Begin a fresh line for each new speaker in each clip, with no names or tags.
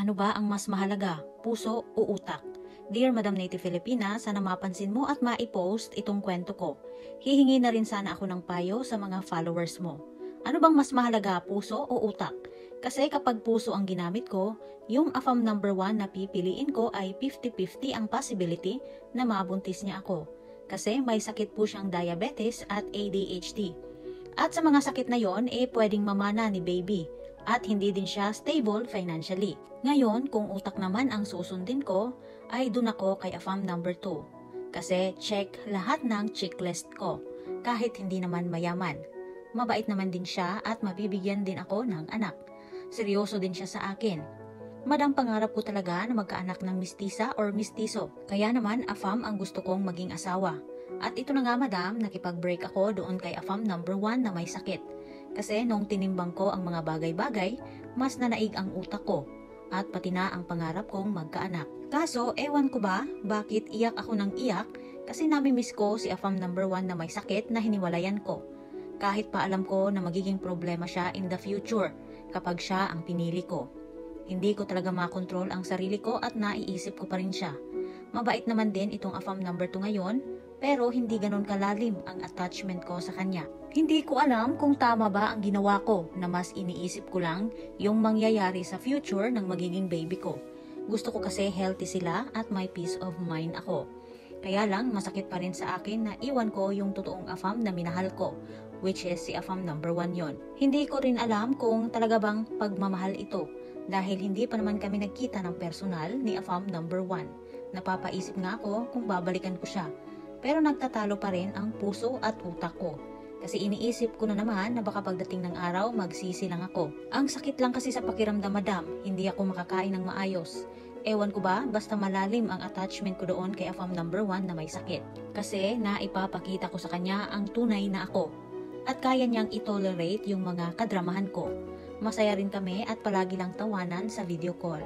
Ano ba ang mas mahalaga, puso o utak? Dear Madam Native Filipina, sana mapansin mo at maipost itong kwento ko. Hihingi na rin sana ako ng payo sa mga followers mo. Ano bang mas mahalaga, puso o utak? Kasi kapag puso ang ginamit ko, yung AFAM number 1 na pipiliin ko ay 50-50 ang possibility na mabuntis niya ako. Kasi may sakit po siyang diabetes at ADHD. At sa mga sakit na yon, pwedeng mamana ni baby. At hindi din siya stable financially. Ngayon, kung utak naman ang susundin ko, ay dun ako kay AFAM number 2. Kasi check lahat ng checklist ko, kahit hindi naman mayaman. Mabait naman din siya at mabibigyan din ako ng anak. Seryoso din siya sa akin. Madam, pangarap ko talaga na magkaanak ng mistisa or mistiso. Kaya naman AFAM ang gusto kong maging asawa. At ito na nga madam, nakipag-break ako doon kay AFAM number 1 na may sakit. Kasi nung tinimbang ko ang mga bagay-bagay, mas nanaig ang utak ko at pati na ang pangarap kong magkaanak. Kaso, ewan ko ba, bakit iyak ako ng iyak kasi nami-miss ko si AFAM number 1 na may sakit na hiniwalayan ko. Kahit pa alam ko na magiging problema siya in the future kapag siya ang pinili ko. Hindi ko talaga makontrol ang sarili ko at naiisip ko pa rin siya. Mabait naman din itong AFAM number 2 ngayon, pero hindi ganon kalalim ang attachment ko sa kanya. Hindi ko alam kung tama ba ang ginawa ko na mas iniisip ko lang yung mangyayari sa future ng magiging baby ko. Gusto ko kasi healthy sila at may peace of mind ako. Kaya lang masakit pa rin sa akin na iwan ko yung totoong AFAM na minahal ko, which is si AFAM number 1 yon. Hindi ko rin alam kung talaga bang pagmamahal ito dahil hindi pa naman kami nagkita ng personal ni AFAM number 1. Napapaisip nga ako kung babalikan ko siya. Pero nagtatalo pa rin ang puso at utak ko. Kasi iniisip ko na naman na baka pagdating ng araw magsisi lang ako. Ang sakit lang kasi sa pakiramdam madam, hindi ako makakain ng maayos. Ewan ko ba, basta malalim ang attachment ko doon kay AFAM number 1 na may sakit. Kasi naipapakita ko sa kanya ang tunay na ako. At kaya niyang itolerate yung mga kadramahan ko. Masaya rin kami at palagi lang tawanan sa video call.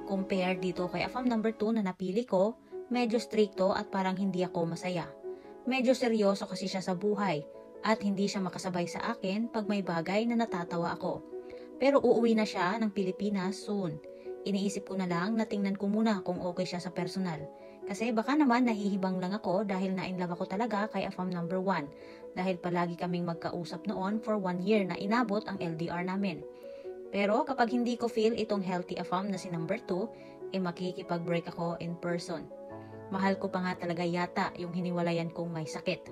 Compare dito kay AFAM number 2 na napili ko, medyo stricto at parang hindi ako masaya. Medyo seryoso kasi siya sa buhay at hindi siya makasabay sa akin pag may bagay na natatawa ako. Pero uuwi na siya ng Pilipinas soon. Iniisip ko na lang na tingnan ko muna kung okay siya sa personal. Kasi baka naman nahihibang lang ako dahil na-inlove ako talaga kay AFAM number 1. Dahil palagi kaming magkausap noon for 1 year na inabot ang LDR namin. Pero kapag hindi ko feel itong healthy AFAM na si number 2, makikipag-break ako in person. Mahal ko pa nga talaga yata yung hiniwalayan kong may sakit.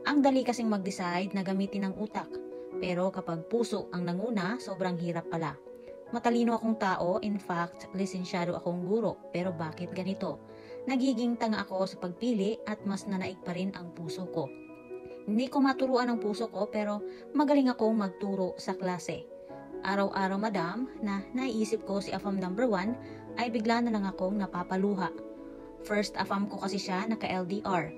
Ang dali kasing mag-decide na gamitin ang utak. Pero kapag puso ang nanguna, sobrang hirap pala. Matalino akong tao, in fact, lisensyado akong guro. Pero bakit ganito? Nagiging tanga ako sa pagpili at mas nanaig pa rin ang puso ko. Hindi ko maturuan ang puso ko pero magaling akong magturo sa klase. Araw-araw madam na naiisip ko si AFAM number 1 ay bigla na lang akong napapaluha. First AFAM ko kasi siya naka-LDR.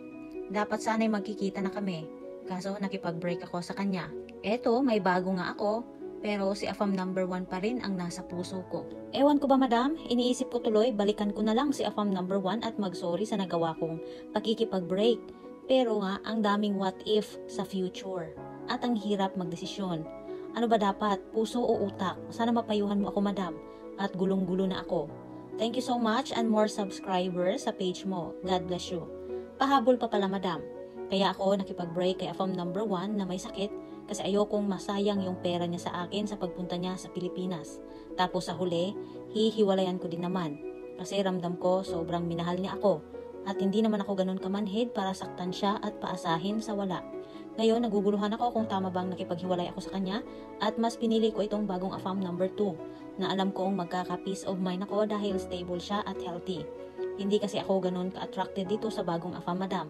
Dapat sana'y magkikita na kami. Kaso nakipag-break ako sa kanya. Eto, may bago nga ako. Pero si AFAM number 1 pa rin ang nasa puso ko. Ewan ko ba madam, iniisip ko tuloy balikan ko na lang si AFAM number 1 at mag-sorry sa nagawa kong pakikipag-break. Pero nga, ang daming what if sa future. At ang hirap magdesisyon. Ano ba dapat, puso o utak? Sana mapayuhan mo ako madam. At gulong-gulo na ako. Thank you so much and more subscribers sa page mo. God bless you. Pahabol pa pala madam. Kaya ako nakipag-break kay AFAM number 1 na may sakit kasi ayokong masayang yung pera niya sa akin sa pagpunta niya sa Pilipinas. Tapos sa huli, hihiwalayan ko din naman. Kasi ramdam ko sobrang minahal niya ako. At hindi naman ako ganun kamanhid para saktan siya at paasahin sa wala. Ngayon, naguguluhan ako kung tama bang nakipaghiwalay ako sa kanya at mas pinili ko itong bagong AFAM number 2 na alam kong magkaka-peace of mind ako dahil stable siya at healthy. Hindi kasi ako ganun ka-attracted dito sa bagong AFAM madam.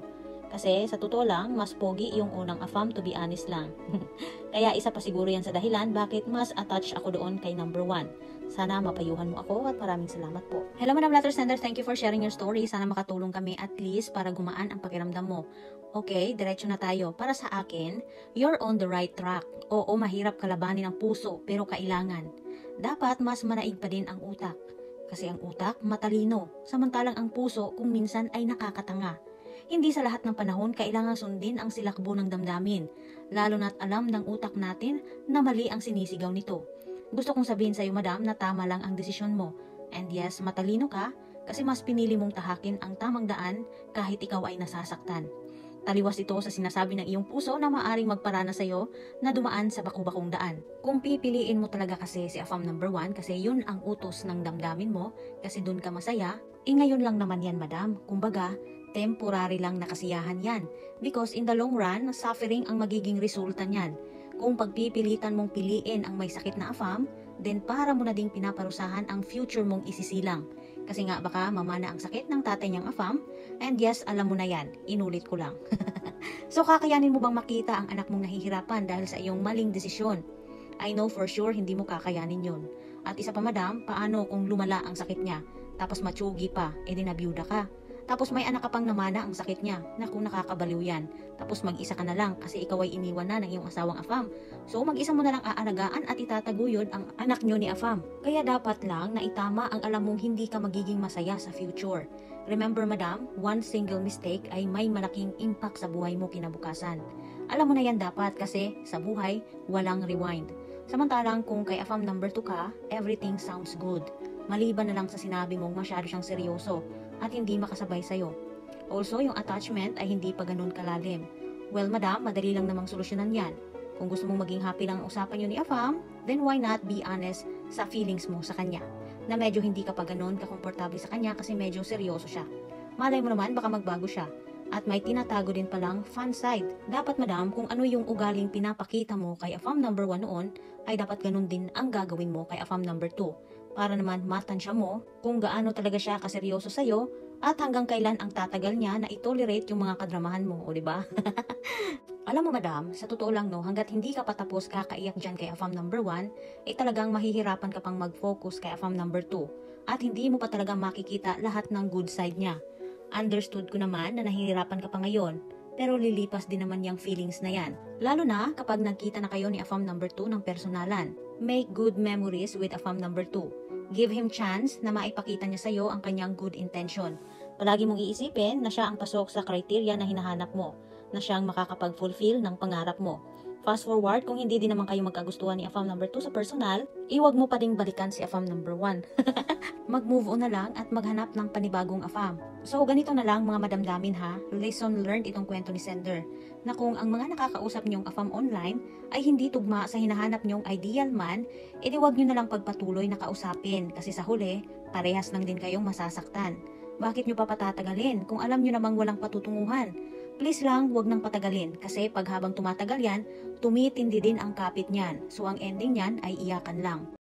Kasi sa totoo lang, mas pogi yung unang AFAM to be honest lang. Kaya isa pa siguro yan sa dahilan bakit mas attached ako doon kay number 1. Sana mapayuhan mo ako at maraming salamat po. Hello Madam Letter Sender, thank you for sharing your story. Sana makatulong kami at least para gumaan ang pakiramdam mo. Okay, diretso na tayo. Para sa akin, you're on the right track. Oo, mahirap kalabanin ang puso pero kailangan. Dapat mas manaig pa din ang utak. Kasi ang utak matalino, samantalang ang puso kung minsan ay nakakatanga. Hindi sa lahat ng panahon kailangan sundin ang silakbo ng damdamin, lalo na't alam ng utak natin na mali ang sinisigaw nito. Gusto kong sabihin sa iyo madam na tama lang ang desisyon mo. And yes, matalino ka kasi mas pinili mong tahakin ang tamang daan kahit ikaw ay nasasaktan. Taliwas ito sa sinasabi ng iyong puso na maaring magparana sa'yo na dumaan sa baku-bakong daan. Kung pipiliin mo talaga kasi si AFAM number 1 kasi yun ang utos ng damdamin mo kasi dun ka masaya, ngayon lang naman yan madam. Kumbaga, temporary lang na kasiyahan yan. Because in the long run, suffering ang magiging resulta niyan. Kung pagpipilitan mong piliin ang may sakit na AFAM, then para mo na ding pinaparusahan ang future mong isisilang. Kasi nga baka mamana ang sakit ng tatay niyang AFAM, and yes, alam mo na yan, inulit ko lang. So kakayanin mo bang makita ang anak mong nahihirapan dahil sa iyong maling desisyon? I know for sure hindi mo kakayanin yun. At isa pa madam, paano kung lumala ang sakit niya, tapos matsugi pa, edi nabiyuda ka? Tapos may anak ka pang namana ang sakit niya. Naku, nakakabaliw yan. Tapos mag-isa ka na lang kasi ikaw ay iniwan na ng iyong asawang AFAM. So mag-isa mo na lang aalagaan at itataguyod ang anak nyo ni AFAM. Kaya dapat lang na itama ang alam mong hindi ka magiging masaya sa future. Remember madam, one single mistake ay may malaking impact sa buhay mo kinabukasan. Alam mo na yan dapat kasi sa buhay, walang rewind. Samantalang kung kay AFAM number 2 ka, everything sounds good. Maliban na lang sa sinabi mong masyado siyang seryoso at hindi makasabay sa'yo. Also, yung attachment ay hindi pa ganun kalalim. Well, madam, madali lang namang solusyonan yan. Kung gusto mong maging happy lang ang usapan nyo ni AFAM, then why not be honest sa feelings mo sa kanya? Na medyo hindi ka pa ganun kakomportable sa kanya kasi medyo seryoso siya. Malay mo naman, baka magbago siya. At may tinatago din palang fun side. Dapat madam, kung ano yung ugaling pinapakita mo kay AFAM number 1 noon, ay dapat ganun din ang gagawin mo kay AFAM number 2. Para naman matansya mo kung gaano talaga siya kaseryoso sa'yo at hanggang kailan ang tatagal niya na itolerate yung mga kadramahan mo, o diba? Alam mo madam, sa totoo lang no, hanggat hindi ka patapos kakaiyak dyan kay AFAM number 1, talagang mahihirapan ka pang mag-focus kay AFAM number 2 at hindi mo pa talaga makikita lahat ng good side niya. Understood ko naman na nahihirapan ka pa ngayon, pero lilipas din naman yung feelings na yan. Lalo na kapag nagkita na kayo ni AFAM number 2 ng personalan. Make good memories with AFAM number 2. Give him chance na maipakita niya sa'yo ang kanyang good intention. Palagi mong iisipin na siya ang pasok sa criteria na hinahanap mo, na siyang makakapag-fulfill ng pangarap mo. Fast forward, kung hindi din naman kayo magkagustuhan ni AFAM number 2 sa personal, iwag mo pa ding balikan si AFAM number 1. Mag-move on na lang at maghanap ng panibagong AFAM. So ganito na lang mga madamdamin ha, lesson learned itong kwento ni Sender, na kung ang mga nakakausap niyong AFAM online ay hindi tugma sa hinahanap niyong ideal man, edi wag niyo na lang pagpatuloy na kausapin kasi sa huli, parehas lang din kayong masasaktan. Bakit niyo pa patatagalin kung alam niyo namang walang patutunguhan? Please lang, wag nang patagalin kasi pag habang tumatagal yan, tumitindi din ang kapit niyan. So ang ending niyan ay iyakan lang.